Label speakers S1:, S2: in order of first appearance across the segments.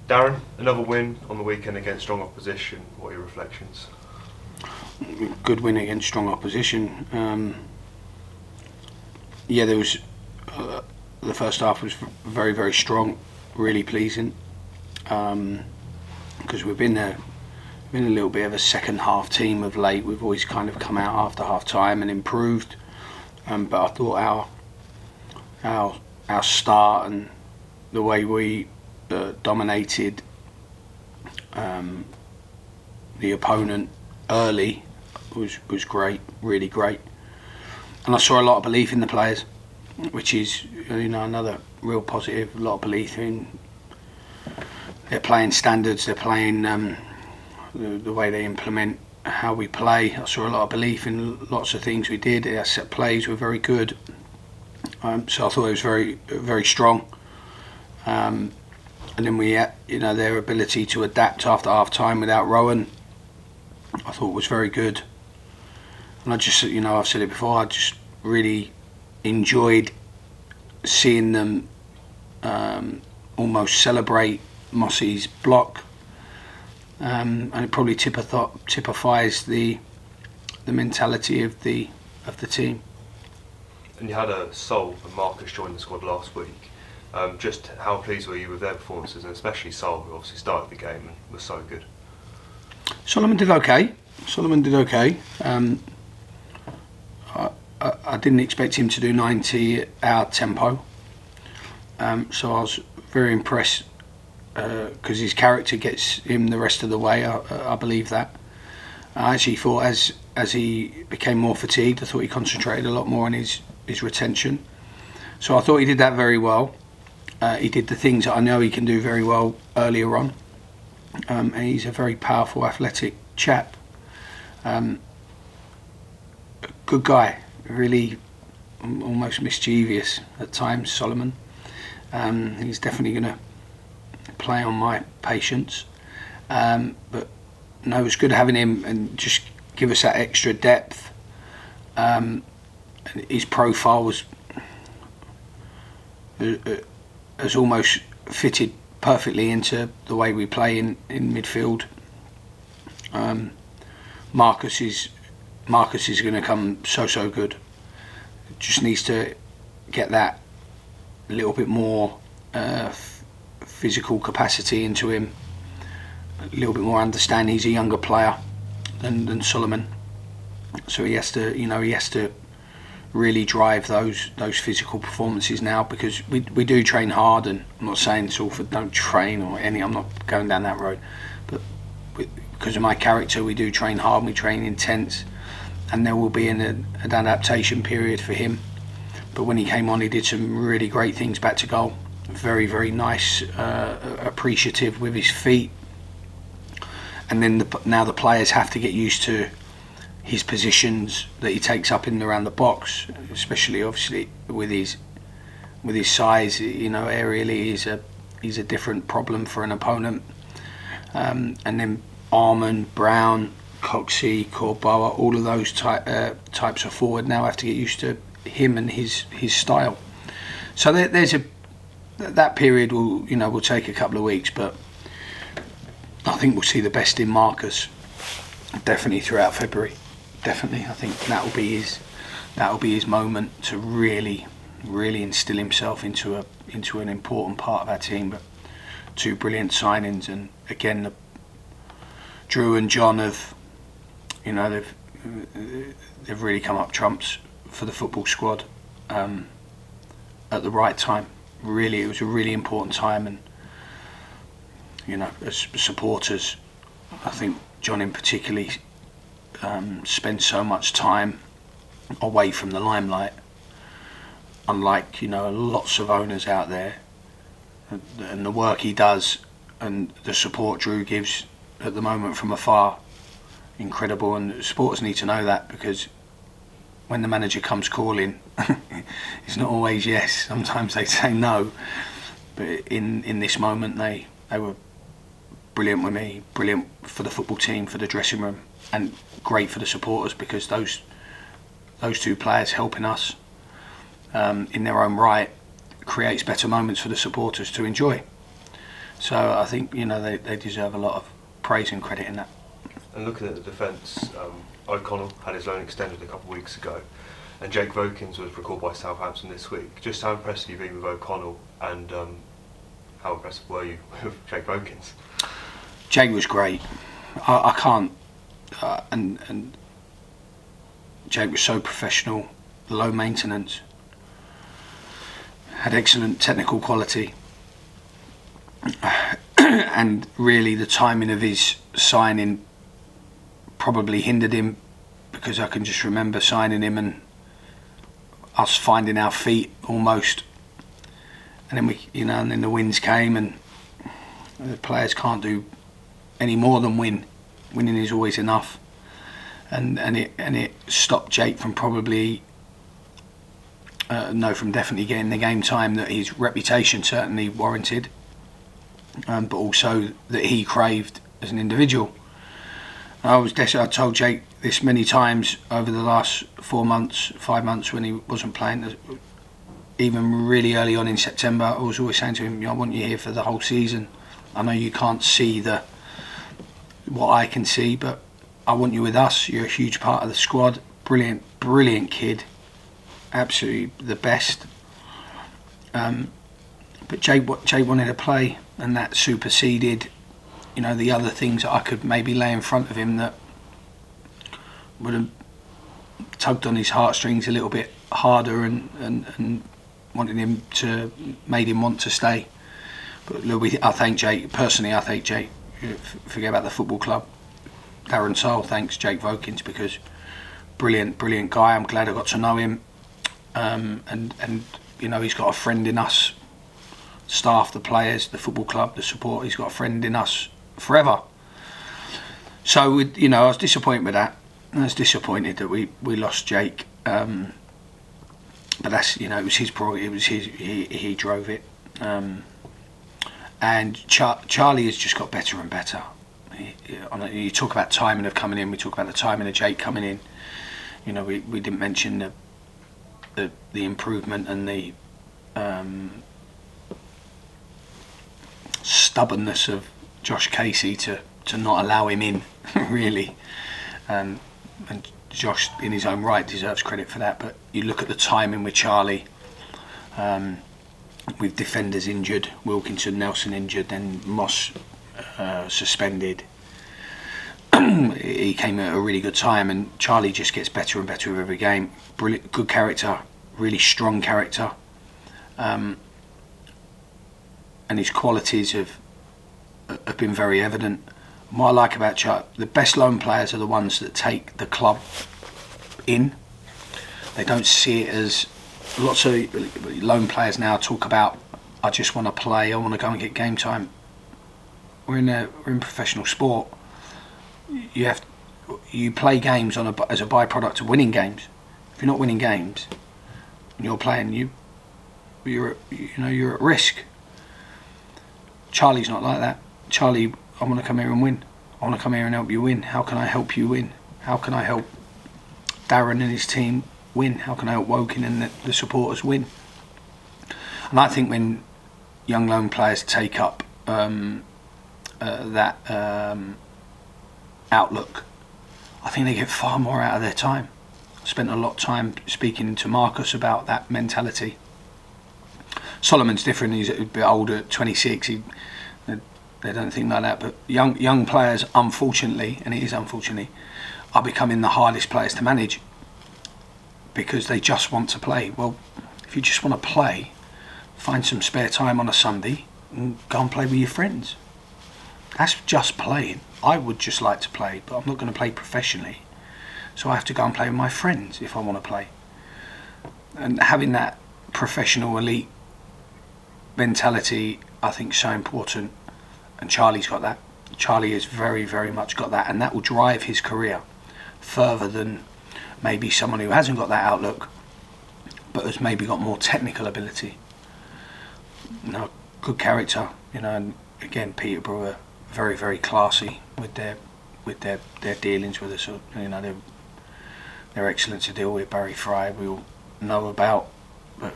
S1: Darren, another win on the weekend against strong opposition. What are your reflections?
S2: Good win against strong opposition. There was the first half was very, very strong, really pleasing, because we've been a little bit of a second half team of late. We've always kind of come out after half time and improved, but I thought our start and the way we dominated the opponent early was great, really great. And I saw a lot of belief in the players, which is another real positive. A lot of belief in their playing standards, their playing, the way they implement how we play. I saw a lot of belief in lots of things we did. Our set plays were very good, so I thought it was very, very strong. And then we had, their ability to adapt after half time without Rowan, I thought was very good. And I just, I've said it before, I just really enjoyed seeing them almost celebrate Mossy's block, and it probably typifies the mentality of the team.
S1: And you had a Sarll and Marcus join the squad last week. Just how pleased were you with their performances, and especially Sarll, who obviously started the game and was so good?
S2: Solomon did okay. I didn't expect him to do 90 our tempo, so I was very impressed, because his character gets him the rest of the way. I believe that. I actually thought as he became more fatigued, I thought he concentrated a lot more on his retention. So I thought he did that very well. He did the things that I know he can do very well earlier on, and he's a very powerful, athletic chap. Good guy, really almost mischievous at times, Solomon. He's definitely going to play on my patience, but no, it's good having him and just give us that extra depth. And his profile has almost fitted perfectly into the way we play in midfield. Marcus is going to come so good. Just needs to get that a little bit more physical capacity into him, a little bit more understanding. He's a younger player than Solomon, so he has to really drive those physical performances now, because we do train hard. And I'm not saying Salford don't train or any, I'm not going down that road, but because of my character, we do train hard, we train intense, and there will be an adaptation period for him. But when he came on, he did some really great things back to goal. Very, very nice, appreciative with his feet. And then now the players have to get used to his positions that he takes up in and around the box, especially obviously with his size. Aerially he's a different problem for an opponent. And then Arman, Brown, Coxey, Corboa, all of those types of forward now have to get used to him and his style. So that period will take a couple of weeks, but I think we'll see the best in Marcus definitely throughout February. Definitely, I think that will be his moment to really instill himself into an important part of our team. But two brilliant signings, and again, Drew and John they've really come up trumps for the football squad at the right time. Really, it was a really important time, and as supporters, I think John in particularly spends so much time away from the limelight, unlike lots of owners out there, and the work he does and the support Drew gives at the moment from afar, incredible. And supporters need to know that, because when the manager comes calling, it's not always yes. Sometimes they say no, but in this moment they were brilliant with me, brilliant for the football team, for the dressing room, and great for the supporters, because those two players helping us in their own right creates better moments for the supporters to enjoy. So I think they deserve a lot of praise and credit in that.
S1: And looking at the defence, O'Connell had his loan extended a couple of weeks ago, and Jake Vokins was recalled by Southampton this week. Just how impressed have you been with O'Connell, and how impressed were you with Jake Vokins?
S2: Jake was great. I can't, and Jake was so professional, low maintenance, had excellent technical quality, and really the timing of his signing probably hindered him, because I can just remember signing him and us finding our feet almost, and then and then the wins came, and the players can't do any more than win. Winning is always enough, and it stopped Jake from probably from definitely getting the game time that his reputation certainly warranted, but also that he craved as an individual. I told Jake this many times over the last 5 months when he wasn't playing. Even really early on in September, I was always saying to him, I want you here for the whole season. I know you can't see what I can see, but I want you with us. You're a huge part of the squad. Brilliant kid. Absolutely the best. But Jake wanted to play, and that superseded the other things that I could maybe lay in front of him that would have tugged on his heartstrings a little bit harder and made him want to stay. But look, I thank Jake personally. I thank Jake. Forget about the football club. Darren Sarll thanks Jake Vokins, because brilliant guy. I'm glad I got to know him, and he's got a friend in us, staff, the players, the football club, the support. He's got a friend in us forever. So I was disappointed with that. I was disappointed that we lost Jake, but that's it was his prerogative. It was he drove it, and Charlie has just got better and better. You talk about timing of coming in. We talk about the timing of Jake coming in. We didn't mention the improvement and the stubbornness of Josh Casey to not allow him in, really. And Josh, in his own right, deserves credit for that. But you look at the timing with Charlie, with defenders injured, Wilkinson, Nelson injured, then Moss suspended. He came at a really good time, and Charlie just gets better and better with every game. Brilliant, good character, really strong character, and his qualities have been very evident. What I like about Charlie, the best loan players are the ones that take the club in. They don't see it as, lots of loan players now talk about, I just want to play, I want to go and get game time. We're in professional sport. You play games as a byproduct of winning games. If you're not winning games and you're playing, you're at risk. Charlie's not like that. Charlie, I want to come here and win. I want to come here and help you win. How can I help you win? How can I help Darren and his team win? How can I help Woking and the supporters win? And I think when young loan players take up that outlook, I think they get far more out of their time. I spent a lot of time speaking to Marcus about that mentality. Solomon's different. He's a bit older, 26. They don't think like that. But young players, unfortunately, and it is unfortunately, are becoming the hardest players to manage, because they just want to play. Well, if you just want to play, find some spare time on a Sunday and go and play with your friends. That's just playing. I would just like to play, but I'm not going to play professionally. So I have to go and play with my friends if I want to play. And having that professional elite mentality, I think, is so important. And Charlie's got that. Charlie has very, very much got that, and that will drive his career further than maybe someone who hasn't got that outlook, but has maybe got more technical ability. Good character, and again, Peterborough are very, very classy with their dealings with us. They're excellent to deal with. Barry Fry, we all know about, but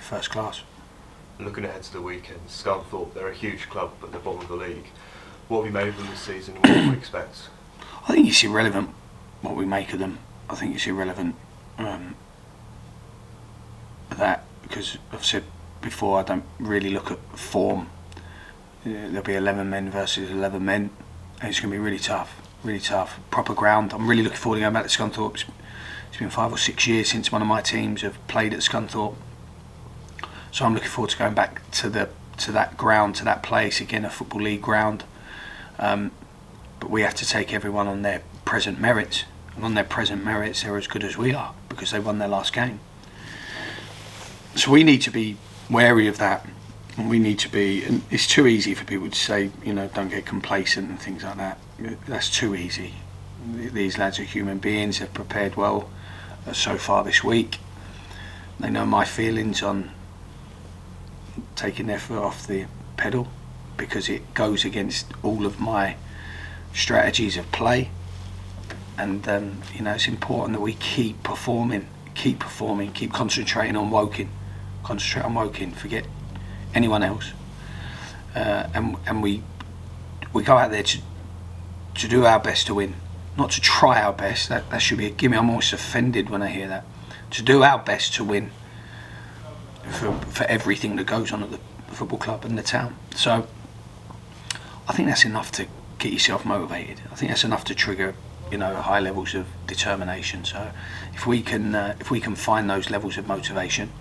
S2: first class.
S1: looking ahead to the weekend, Scunthorpe, they're a huge club, but they're bottom of the league. What have you made of them this season, and what do we expect?
S2: I think it's irrelevant what we make of them. I think it's irrelevant that, because I've said before, I don't really look at form. There'll be 11 men versus 11 men, and it's going to be really tough. Proper ground. I'm really looking forward to going back to Scunthorpe. It's been 5 or 6 years since one of my teams have played at Scunthorpe, so I'm looking forward to going back to that ground, to that place again, a Football League ground. But we have to take everyone on their present merits, and on their present merits, they're as good as we are because they won their last game. So we need to be wary of that, and we need to be. And it's too easy for people to say, don't get complacent and things like that. That's too easy. These lads are human beings. They've prepared well so far this week. They know my feelings on taking their foot off the pedal, because it goes against all of my strategies of play. And it's important that we keep performing, keep concentrating on Woking. Concentrate on Woking, forget anyone else. And we go out there to do our best to win, not to try our best. That should be a gimme. I'm always offended when I hear that. To do our best to win for everything that goes on at the football club and the town. So I think that's enough to get yourself motivated. I think that's enough to trigger high levels of determination. So if we can find those levels of motivation,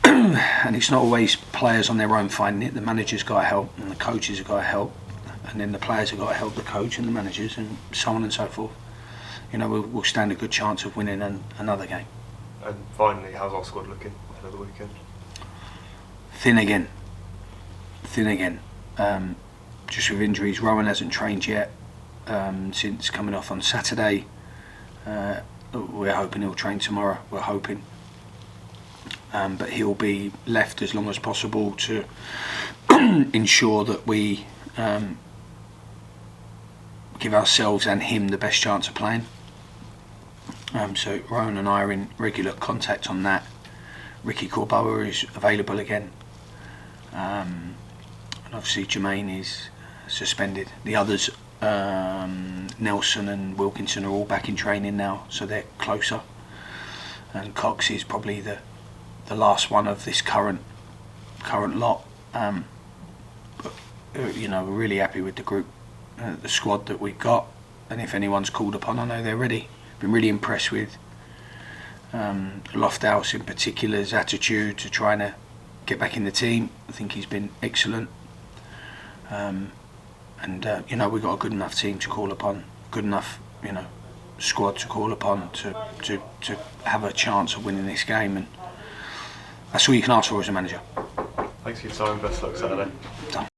S2: and it's not always players on their own finding it. The manager's got to help, and the coaches have got to help, and then the players have got to help the coach and the managers, and so on and so forth. We'll stand a good chance of winning another game.
S1: And finally, how's our squad looking ahead of the weekend?
S2: Thin again. Just with injuries. Rowan hasn't trained yet since coming off on Saturday. We're hoping he'll train tomorrow. We're hoping. But he'll be left as long as possible to ensure that we give ourselves and him the best chance of playing. So Rowan and I are in regular contact on that. Ricky Corboa is available again. And obviously Jermaine is suspended. The others, Nelson and Wilkinson, are all back in training now, so they're closer. And Cox is probably the last one of this current lot. But we're really happy with the group, the squad that we've got. And if anyone's called upon, I know they're ready. Been really impressed with Lofthouse in particular's attitude to trying to get back in the team. I think he's been excellent. We've got a good enough team to call upon, good enough squad to call upon to have a chance of winning this game, and that's all you can ask for as a manager.
S1: Thanks for your time. Best luck Saturday.
S2: Done.